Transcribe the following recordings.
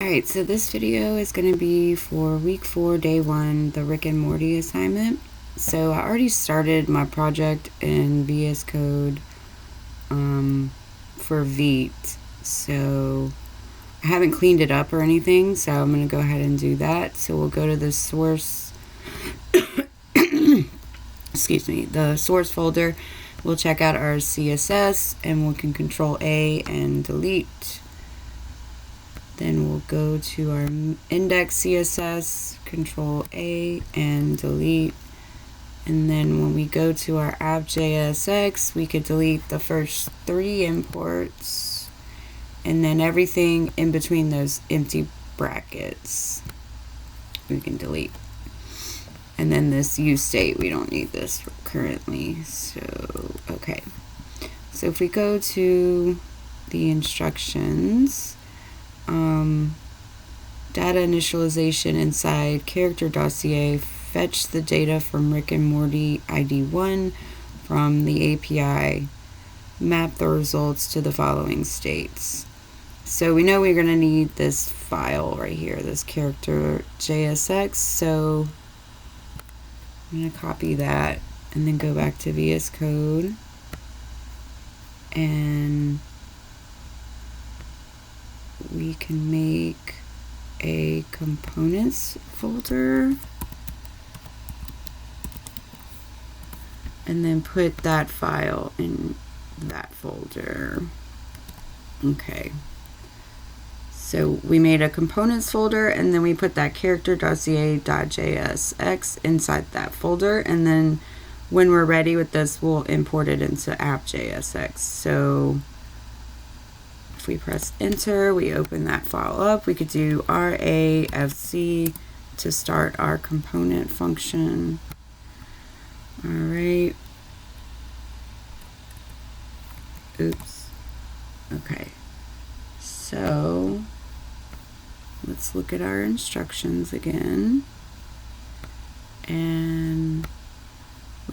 Alright, so this video is going to be for week 4, day 1, the Rick and Morty assignment. So I already started my project in VS Code for Vite, so I haven't cleaned it up or anything, so I'm going to go ahead and do that. So we'll go to the source, excuse me, the source folder. We'll check out our CSS and we can Control A and delete. Then we'll go to our index CSS, Control A and delete. And then when we go to our app.jsx, we could delete the first 3 imports and then everything in between those empty brackets we can delete. And then this useState, we don't need this currently. So, okay. So if we go to the instructions, data initialization inside character dossier, fetch the data from Rick and Morty ID 1 from the API, map the results to the following states. So we know we're going to need this file right here, this character JSX, so I'm going to copy that and then go back to VS Code and we can make a components folder and then put that file in that folder. Okay, so we made a components folder and then we put that character dossier.jsx inside that folder, and then when we're ready with this we'll import it into app.jsx. So if we press enter, we open that file up. We could do RAFC to start our component function. All right. Oops. Okay. So let's look at our instructions again. And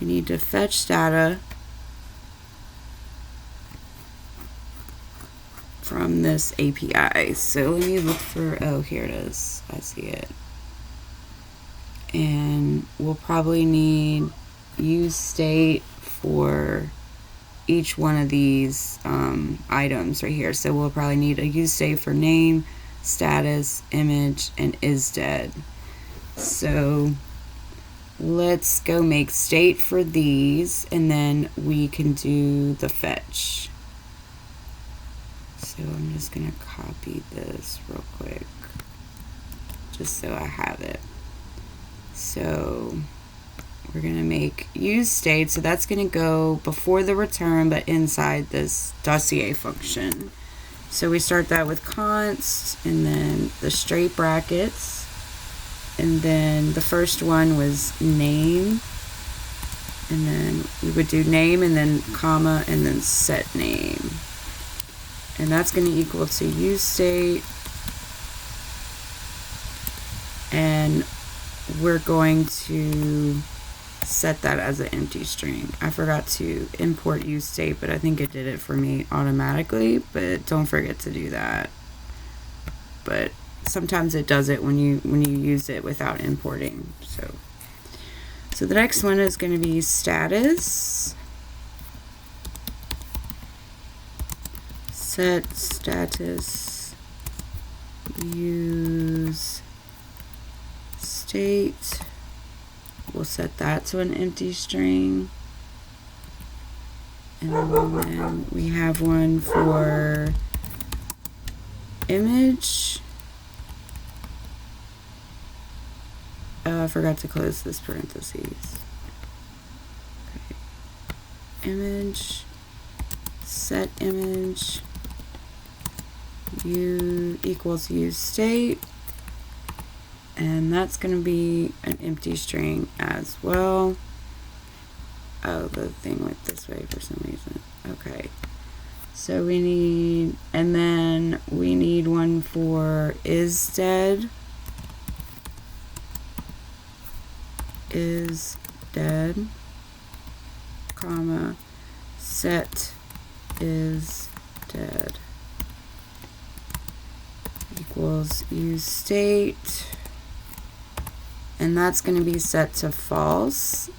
we need to fetch data from this API. So let me look for, oh, here it is. I see it. And we'll probably need useState for each one of these items right here. So we'll probably need a useState for name, status, image, and isDead. So let's go make state for these and then we can do the fetch. So I'm just going to copy this real quick just so I have it. So we're going to make useState, so that's going to go before the return but inside this dossier function. So we start that with const and then the straight brackets, and then the first one was name, and then we would do name and then comma and then set name. And that's going to equal to useState, and we're going to set that as an empty string. I forgot to import useState, but I think it did it for me automatically, but don't forget to do that. But sometimes it does it when you use it without importing. So the next one is going to be status. Set status useState. We'll set that to an empty string. And then we have one for image. I forgot to close this parentheses. Okay. Image, set image, u equals useState, and that's going to be an empty string as well. Oh, the thing went this way for some reason. Okay, so we need, and then we need one for isDead, comma, set isDead equals useState, and that's going to be set to false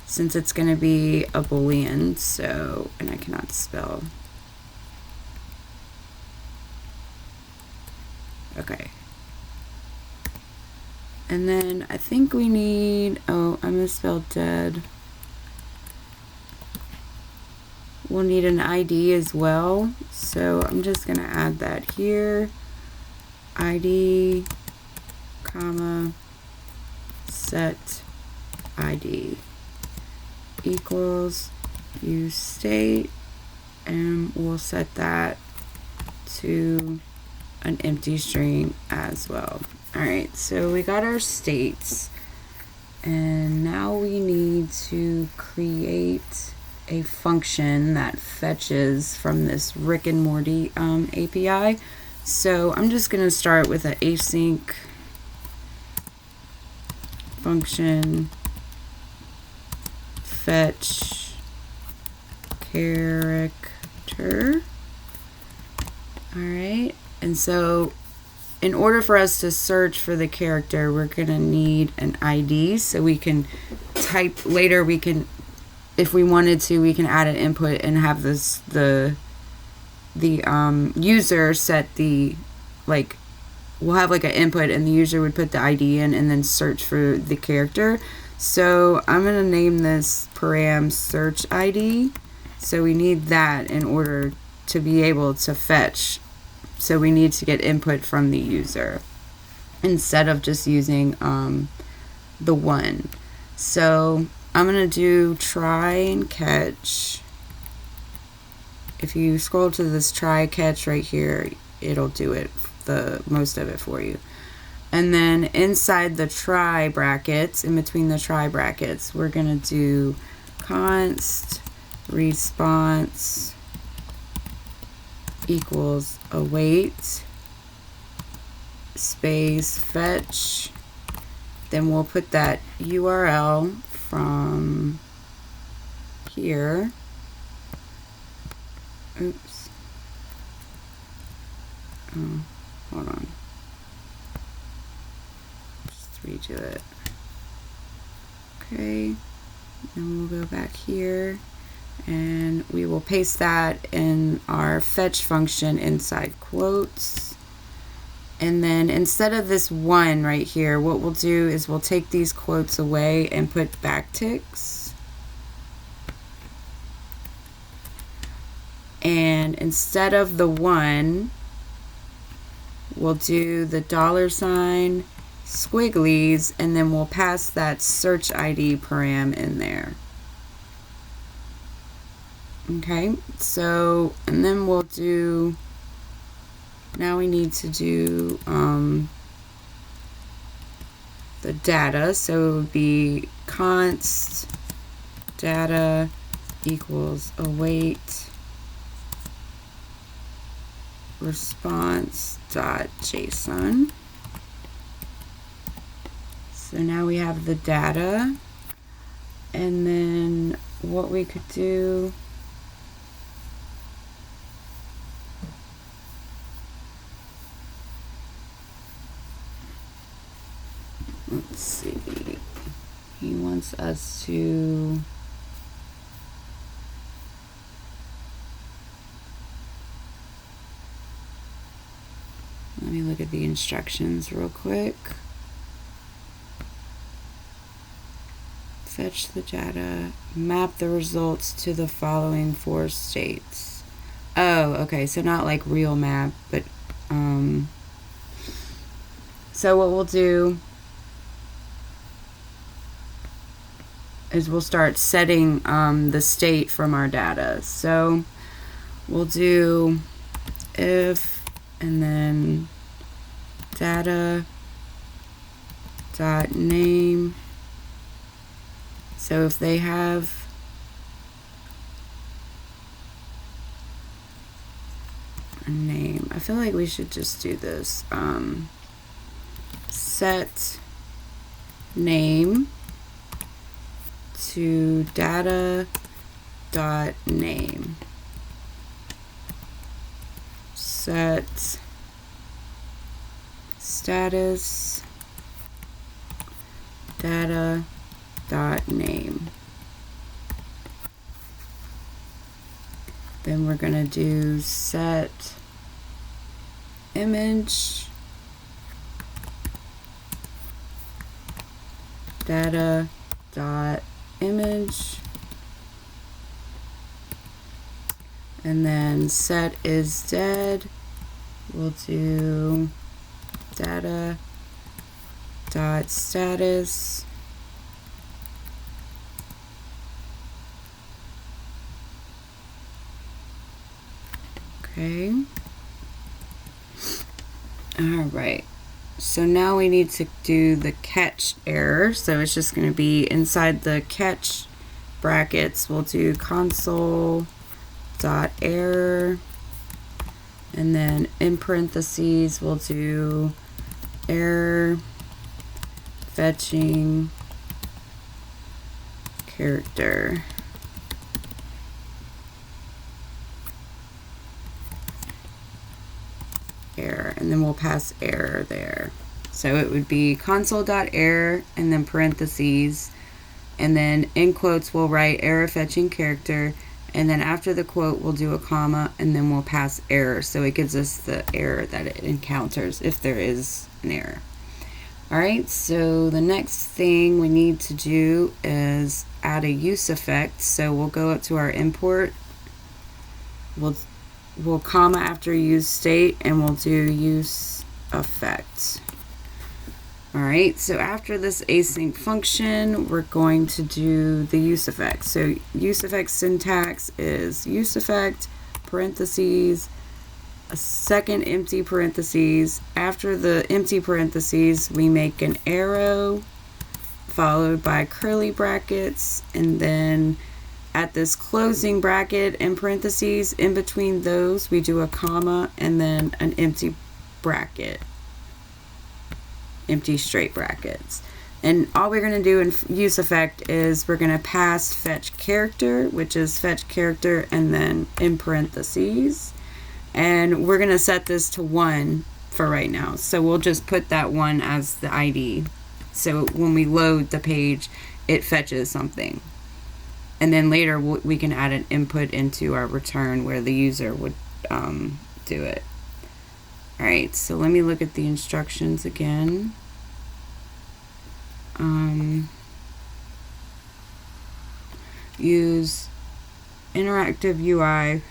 since it's going to be a Boolean. So, and I cannot spell. Okay. And then I think we need, oh, I misspelled dead. We'll need an ID as well. So I'm just going to add that here. ID, comma, set ID equals useState, and we'll set that to an empty string as well. Alright, so we got our states, and now we need to create a function that fetches from this Rick and Morty API. So I'm just going to start with an async function fetch character. Alright, and so in order for us to search for the character, we're going to need an ID, so we can type later. We can, if we wanted to, we can add an input and have this the user set the, like, we'll have like an input and the user would put the ID in and then search for the character. So I'm going to name this param search ID. So we need that in order to be able to fetch. So we need to get input from the user instead of just using the one. So I'm going to do try and catch. If you scroll to this try catch right here, it'll do it, the most of it for you. And then inside the try brackets, in between the try brackets, we're going to do const response equals await space fetch. Then we'll put that URL from here. Oops. Oh, hold on. Just redo it. Okay. And we'll go back here and we will paste that in our fetch function inside quotes. And then instead of this one right here, what we'll do is we'll take these quotes away and put backticks. And instead of the one, we'll do the $, squigglies, and then we'll pass that search ID param in there. Okay, so, and then we'll do, now we need to do the data. So it would be const data equals await response.json. So now we have the data, and then what we could do, let's see, he wants us to let me look at the instructions real quick. Fetch the data, map the results to the following 4 states. Oh, okay, so not like real map, but so what we'll do is we'll start setting the state from our data. So we'll do if, and then data dot name. So if they have a name, I feel like we should just do this. Set name to data dot name. Set status data dot name. Then we're going to do set image data dot image, and then set is dead. We'll do data dot status okay. All right, so now we need to do the catch error. So it's just going to be inside the catch brackets, we'll do console dot error, and then in parentheses we'll do error fetching character. Error, and then we'll pass error there. So it would be console.error and then parentheses, and then in quotes we'll write error fetching character, and then after the quote we'll do a comma, and then we'll pass error, so it gives us the error that it encounters if there is an error. Alright, so the next thing we need to do is add a useEffect. So we'll go up to our import, we'll comma after useState, and we'll do useEffect. Alright, so after this async function, we're going to do the useEffect. So useEffect syntax is useEffect, parentheses, a second empty parentheses. After the empty parentheses, we make an arrow followed by curly brackets, and then at this closing bracket and parentheses, in between those we do a comma and then an empty bracket, empty straight brackets. And all we're going to do in useEffect is we're going to pass fetch character, which is fetch character and then in parentheses, and we're going to set this to 1 for right now. So we'll just put that 1 as the ID, so when we load the page it fetches something. And then later we can add an input into our return where the user would do it. Alright, so let me look at the instructions again. Use interactive UI,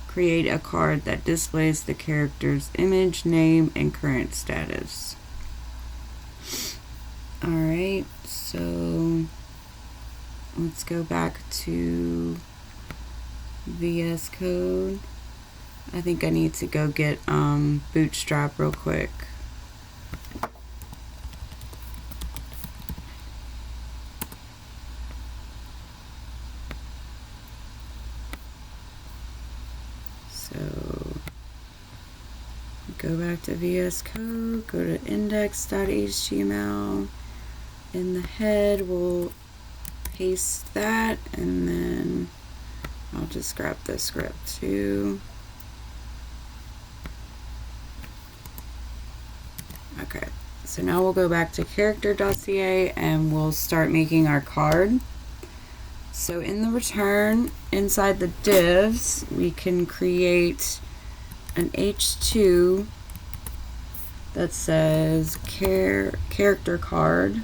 create a card that displays the character's image, name, and current status. Alright, so let's go back to VS Code. I think I need to go get Bootstrap real quick. So go back to VS Code, go to index.html. In the head we'll paste that, and then I'll just grab the script too. Okay, so now we'll go back to character.ca and we'll start making our card. So in the return, inside the divs, we can create an h2 that says character card.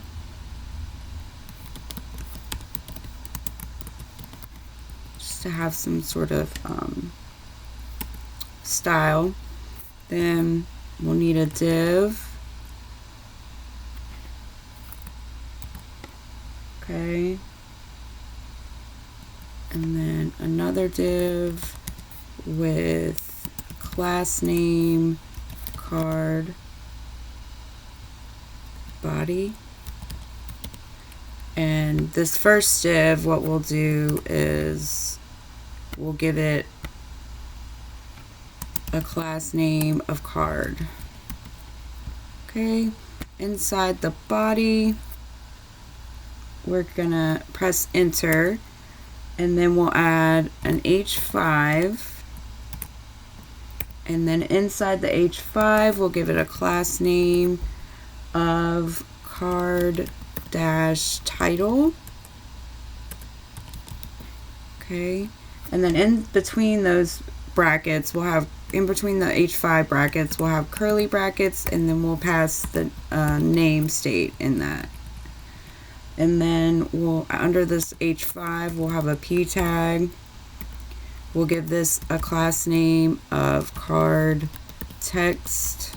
To have some sort of style. Then we'll need a div. Okay. And then another div with class name, card, body. And this first div, what we'll do is we'll give it a class name of card. Okay, inside the body, we're gonna press enter, and then we'll add an h5, And then inside the H5, we'll give it a class name of card dash title. Okay. And then in between those brackets, we'll have, in between the H5 brackets, we'll have curly brackets, and then we'll pass the name state in that. And then we'll, under this H5, we'll have a P tag. We'll give this a class name of card text.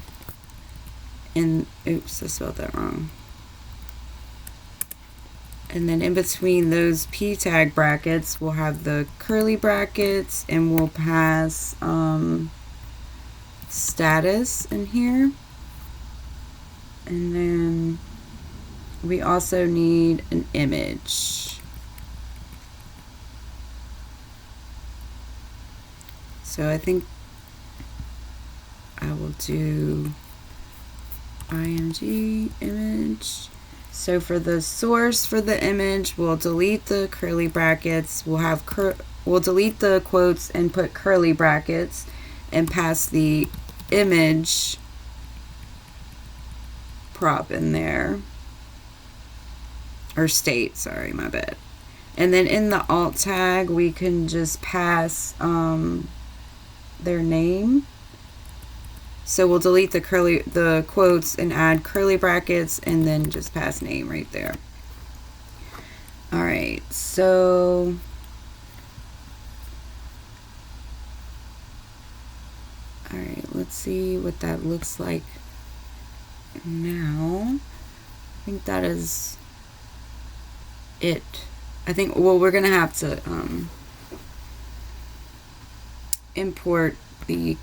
And, oops, I spelled that wrong. And then in between those P tag brackets, we'll have the curly brackets, and we'll pass status in here. And then we also need an image. So I think I will do img image. So for the source for the image, we'll delete the curly brackets. We'll delete the quotes and put curly brackets, and pass the image prop in there, or state, sorry, my bad. And then in the alt tag, we can just pass their name. So we'll delete the quotes and add curly brackets, and then just pass name right there. All right, so all right, let's see what that looks like now. I think that is it. I think, well, we're gonna have to import the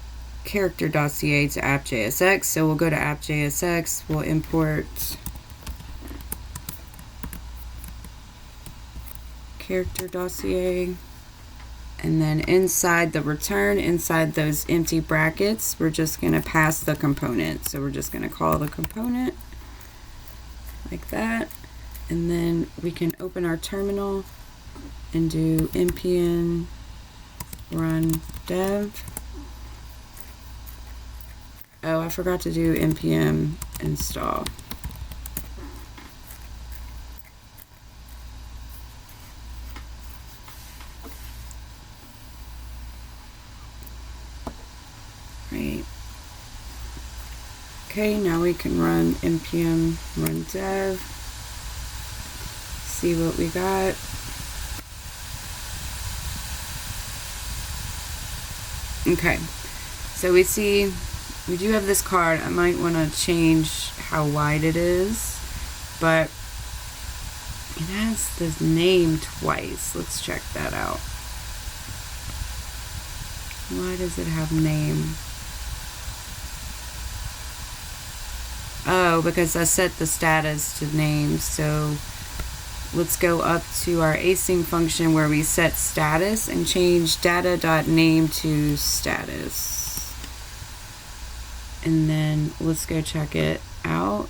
character dossier to app.jsx. So we'll go to app.jsx, we'll import character dossier, and then inside the return, inside those empty brackets, we're just going to pass the component. So we're just going to call the component like that, and then we can open our terminal and do npm run dev. Oh, I forgot to do npm install. Right. Okay, now we can run npm run dev. See what we got. Okay, so we see we do have this card. I might want to change how wide it is, but it has this name twice. Let's check that out. Why does it have name? Oh, because I set the status to name. So let's go up to our async function where we set status and change data.name to status. And then let's go check it out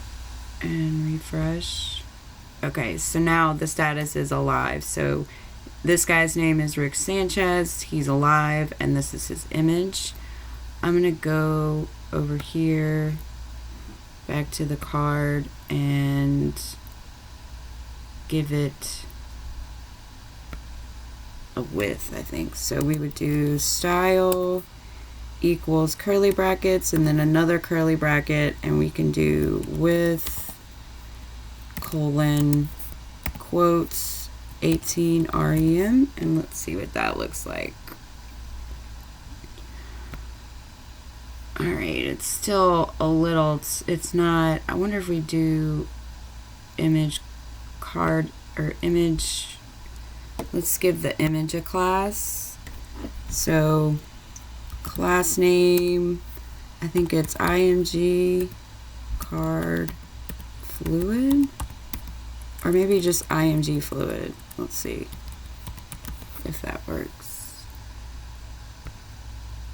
and refresh. Okay, so now the status is alive. So this guy's name is Rick Sanchez. He's alive, and this is his image. I'm gonna go over here, back to the card, and give it a width, I think. So we would do style equals curly brackets and then another curly bracket, and we can do width colon quotes 18 rem, and let's see what that looks like. All right, it's still a little, it's not, I wonder if we do image card or image, let's give the image a class. So class name, I think it's img card fluid, or maybe just img fluid. Let's see if that works.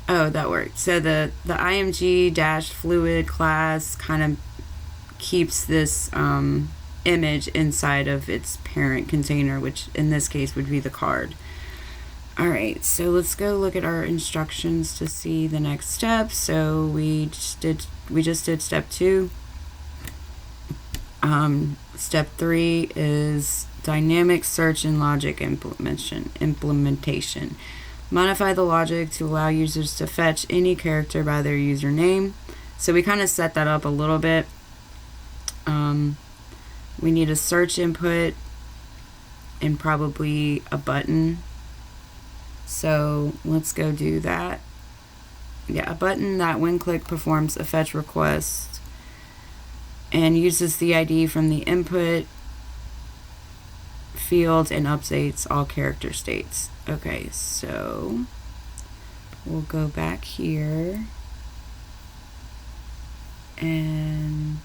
Oh, that worked. So the img dash fluid class kind of keeps this image inside of its parent container, which in this case would be the card. Alright, so let's go look at our instructions to see the next step. So we just did step 2. Step 3 is dynamic search and logic implementation. Modify the logic to allow users to fetch any character by their username. So we kind of set that up a little bit. We need a search input and probably a button. So let's go do that. Yeah, a button that when clicked performs a fetch request and uses the ID from the input field and updates all character states. Okay, so we'll go back here and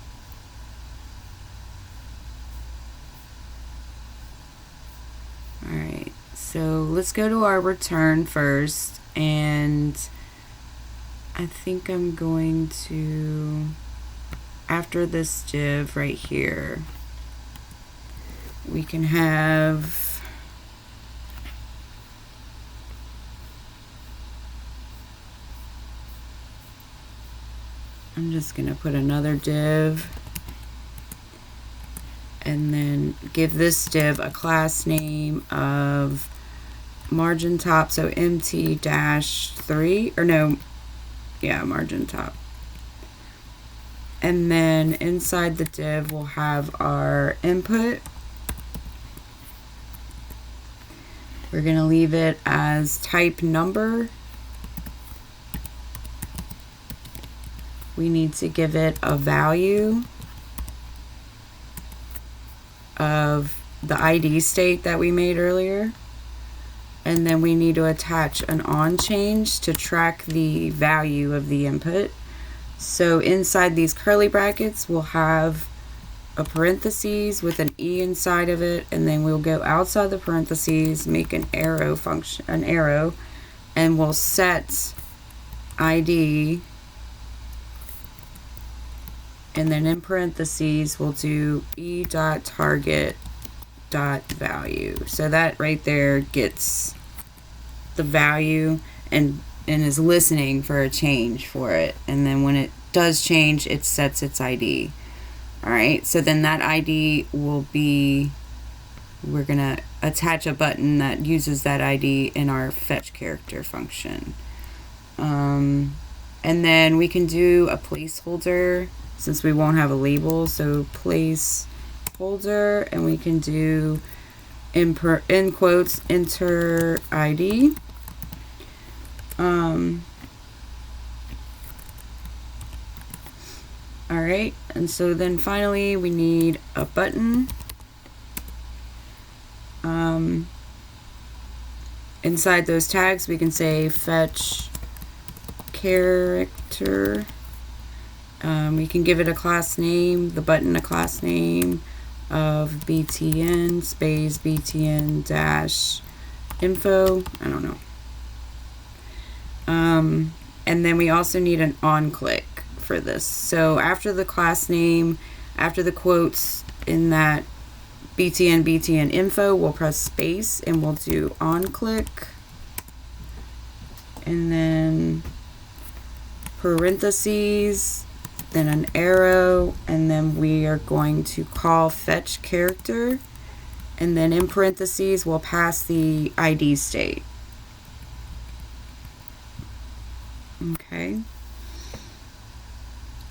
alright, so let's go to our return first, and I think I'm going to, after this div right here, we can have I'm just gonna put another div and then give this div a class name of margin top, so mt-3, or no, yeah, margin top. And then inside the div we'll have our input. We're gonna leave it as type number. We need to give it a value of the ID state that we made earlier. And then we need to attach an on change to track the value of the input. So inside these curly brackets, we'll have a parentheses with an E inside of it, and then we'll go outside the parentheses, make an arrow function, and we'll set ID, and then in parentheses we'll do e.target.value. So that right there gets the value and is listening for a change for it, and then when it does change, it sets its ID. Alright, so then that ID will be, we're gonna attach a button that uses that ID in our fetch character function. And then we can do a placeholder since we won't have a label, so placeholder, and we can do in quotes enter ID. Alright, and so then finally we need a button. Inside those tags we can say fetch character. We can give it a class name, the button a class name of btn space btn dash info. I don't know. And then we also need an on click for this. So after the class name, after the quotes in that btn info, we'll press space and we'll do on click, and then parentheses, then an arrow, and then we are going to call fetch character, and then in parentheses we'll pass the ID state. Okay,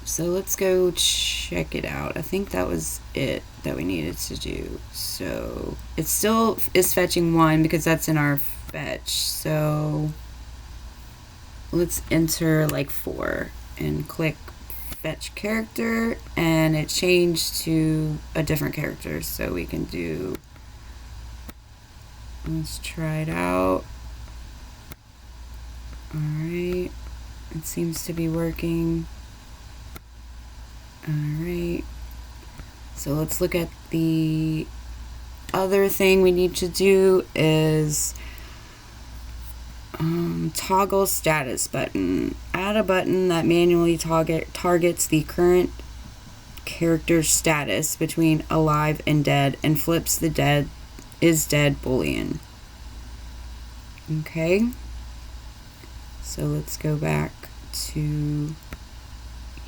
so let's go check it out. I think that was it that we needed to do. So it still is fetching 1 because that's in our fetch. So let's enter like 4 and click fetch character, and it changed to a different character. So we can do, let's try it out. Alright, it seems to be working. Alright, so let's look at the other thing we need to do is toggle status button. Add a button that manually targets the current character status between alive and dead and flips the dead is dead boolean. Okay, so let's go back to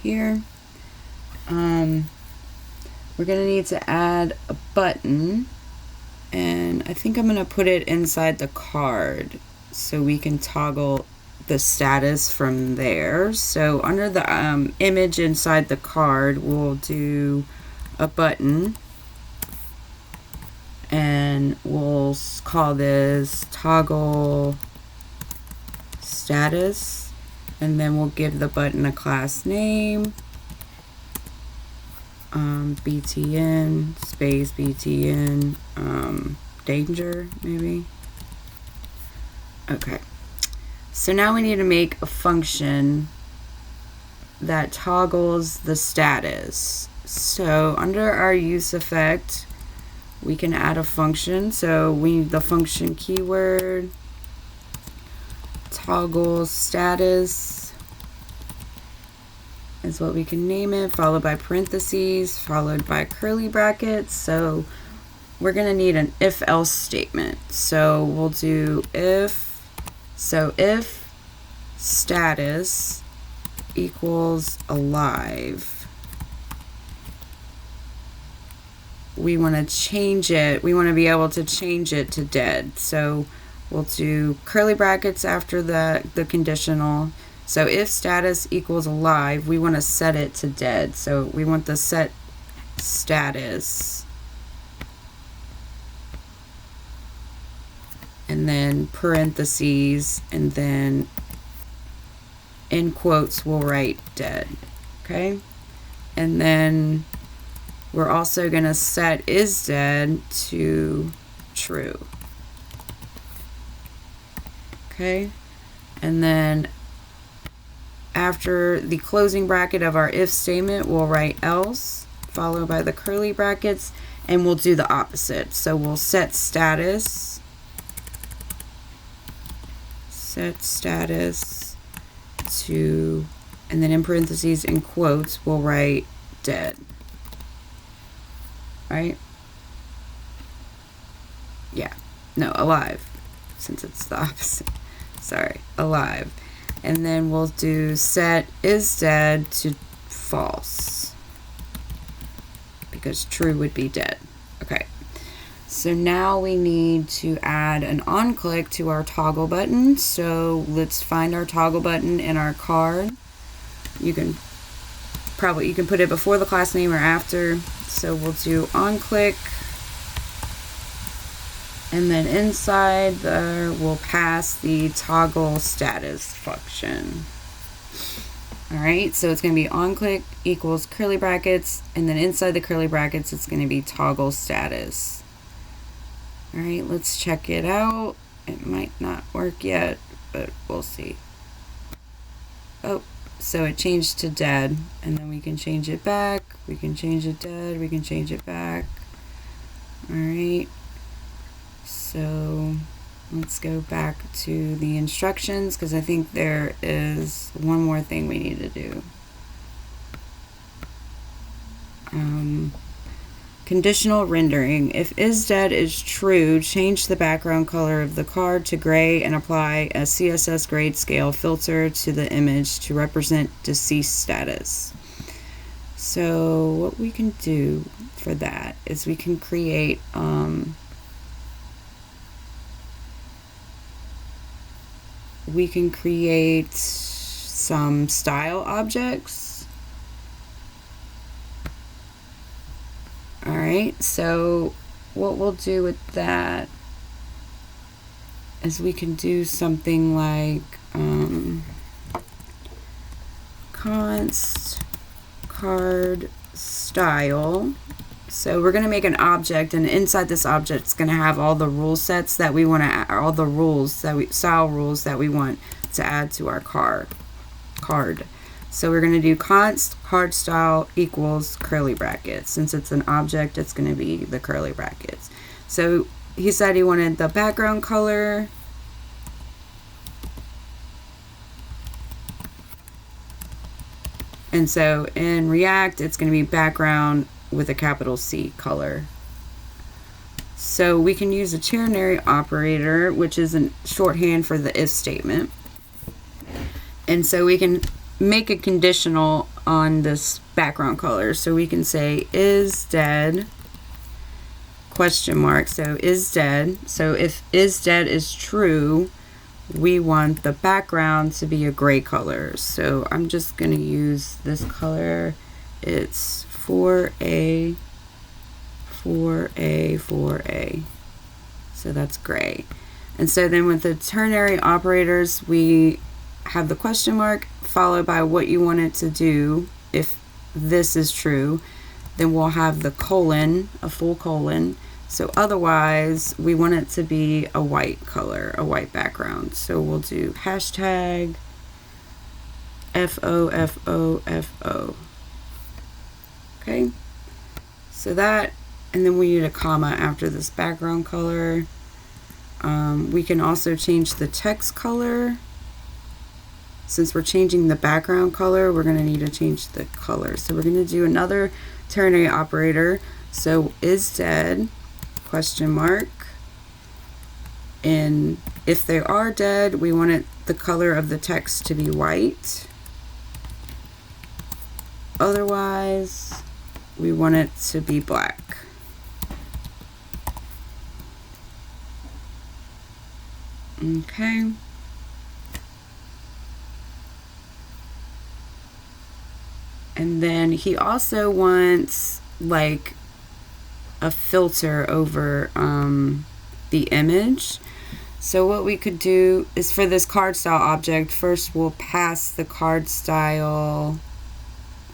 here. We're gonna need to add a button, and I think I'm gonna put it inside the card so we can toggle the status from there. So under the image inside the card, we'll do a button, and we'll call this toggle status, and then we'll give the button a class name, btn space btn danger maybe. Okay, so now we need to make a function that toggles the status. So under our useEffect, we can add a function. So we need the function keyword toggle status is what we can name it, followed by parentheses, followed by curly brackets. So we're going to need an if-else statement. So we'll do if status equals alive, we want to change it, we want to be able to change it to dead. So we'll do curly brackets after the conditional. So if status equals alive, we want to set it to dead. So we want the set status, and then parentheses, and then in quotes we'll write dead. Okay, and then we're also going to set is dead to true. Okay, and then after the closing bracket of our if statement, we'll write else, followed by the curly brackets, and we'll do the opposite. So we'll set status to, and then in parentheses, in quotes, we'll write dead. Right? Yeah. No, alive, since it's the opposite. Sorry, alive. And then we'll do set is dead to false, because true would be dead. Okay, so now we need to add an on click to our toggle button. So let's find our toggle button in our card. You can put it before the class name or after. So we'll do on click, and then inside there we'll pass the toggle status function. Alright, so it's going to be on click equals curly brackets, and then inside the curly brackets it's going to be toggle status. Alright, let's check it out. It might not work yet, but we'll see. Oh, so it changed to dead, and then we can change it back, we can change it dead, we can change it back. Alright. So let's go back to the instructions, because I think there is one more thing we need to do. Conditional rendering. If isDead is true, change the background color of the card to gray and apply a CSS grade scale filter to the image to represent deceased status. So what we can do for that is we can create some style objects. Alright, so what we'll do with that is we can do something like const card style. So we're going to make an object, and inside this object it's going to have all the rule sets that we want to, all the rules that style rules that we want to add to our card. So we're going to do const card style equals curly brackets. Since it's an object, it's going to be the curly brackets. So he said he wanted the background color. And so in React, it's going to be background with a capital C color. So we can use a ternary operator, which is a shorthand for the if statement. And so we can make a conditional on this background color. So we can say is dead question mark. So is dead. So if is dead is true, we want the background to be a gray color. So I'm just going to use this color. It's 4A, 4A, 4A. So that's gray. And so then with the ternary operators, we have the question mark followed by what you want it to do. If this is true, then we'll have the colon, a full colon. So otherwise, we want it to be a white color, a white background. So we'll do hashtag FO, FO, FO. Okay, so that, and then we need a comma after this background color. We can also change the text color. Since we're changing the background color, we're going to need to change the color. So we're going to do another ternary operator. So is dead, question mark. And if they are dead, we want it, the color of the text to be white. Otherwise, we want it to be black. Okay. And then he also wants like a filter over the image. So what we could do is for this card style object, first we'll pass the card style.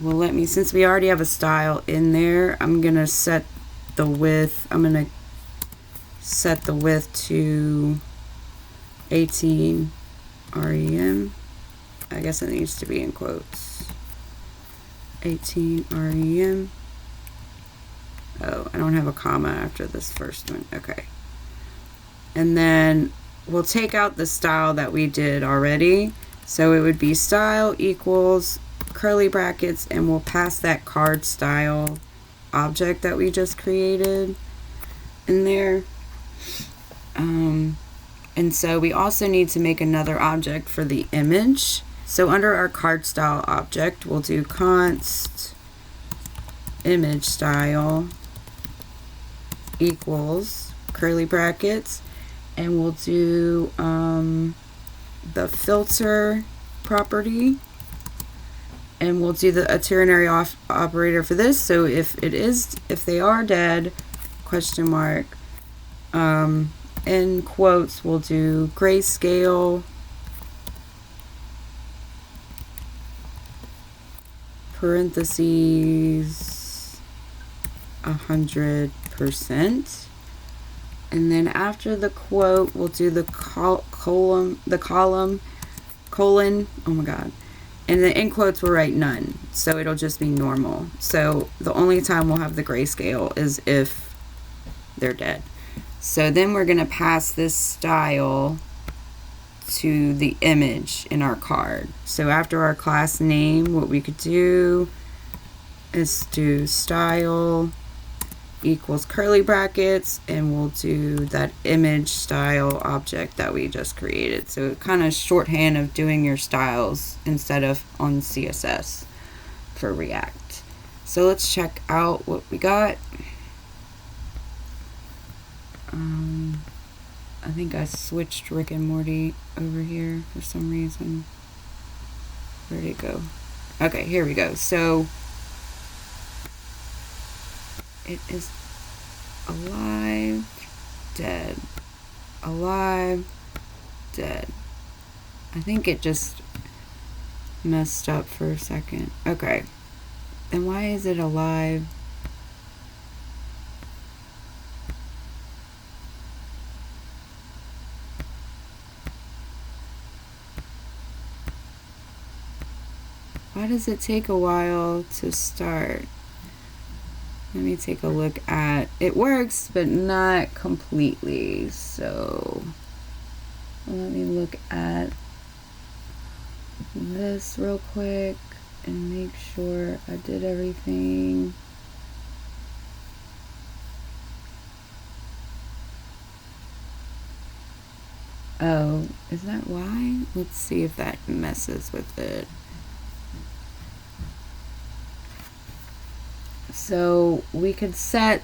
Well, since we already have a style in there, I'm gonna set the width. I'm gonna set the width to 18 rem. I guess it needs to be in quotes. 18 rem. Oh, I don't have a comma after this first one. Okay. And then we'll take out the style that we did already. So it would be style equals curly brackets, and we'll pass that card style object that we just created in there. And so we also need to make another object for the image. So under our card style object, we'll do const image style equals curly brackets, and we'll do the filter property, and we'll do a ternary operator for this. So if they are dead, question mark, in quotes, we'll do grayscale parentheses 100%. And then after the quote, we'll do the colon, oh my god. And the in quotes we'll write none. So it'll just be normal. So the only time we'll have the grayscale is if they're dead. So then we're going to pass this style to the image in our card. So after our class name, what we could do is do style equals curly brackets, and we'll do that image style object that we just created. So kind of shorthand of doing your styles instead of on CSS for React. So let's check out what we got. I think I switched Rick and Morty over here for some reason. Where'd it go? Okay, here we go. So it is alive, dead, alive, dead. I think it just messed up for a second. Okay, then why is it alive? Why does it take a while to start? Let me take a look at it. Works, but not completely. So let me look at this real quick and make sure I did everything. Oh, is that why? Let's see if that messes with it. So we could set,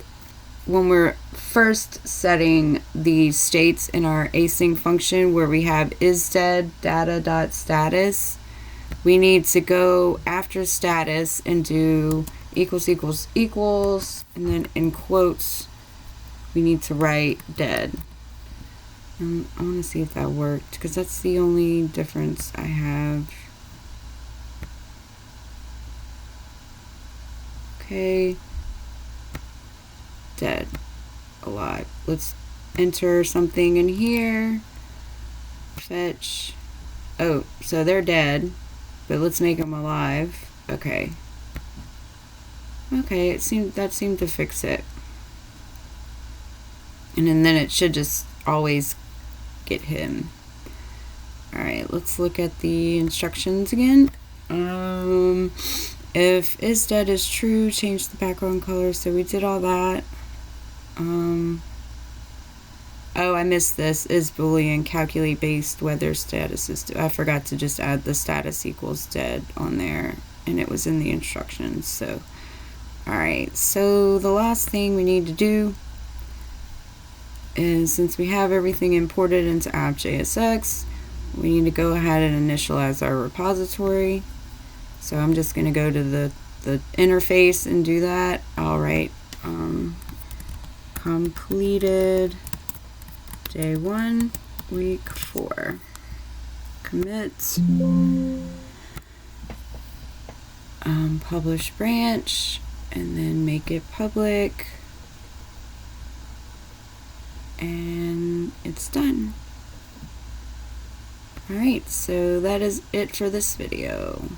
when we're first setting the states in our async function where we have isDead data.status, we need to go after status and do equals equals equals, and then in quotes we need to write dead. I want to see if that worked, because that's the only difference I have. Okay, dead, alive. Let's enter something in here. Fetch. Oh, so they're dead, but let's make them alive. Okay. Okay, that seemed to fix it. And then it should just always get him. Alright, let's look at the instructions again. If isDead is true, change the background color. So we did all that. Oh, I missed this. Is Boolean calculate based whether status is I forgot to just add the status equals dead on there, and it was in the instructions. So alright, so the last thing we need to do is, since we have everything imported into app.jsx, we need to go ahead and initialize our repository. So I'm just going to go to the interface and do that. Alright, completed day 1, week 4. Commit. Publish branch, and then make it public. And it's done. Alright, so that is it for this video.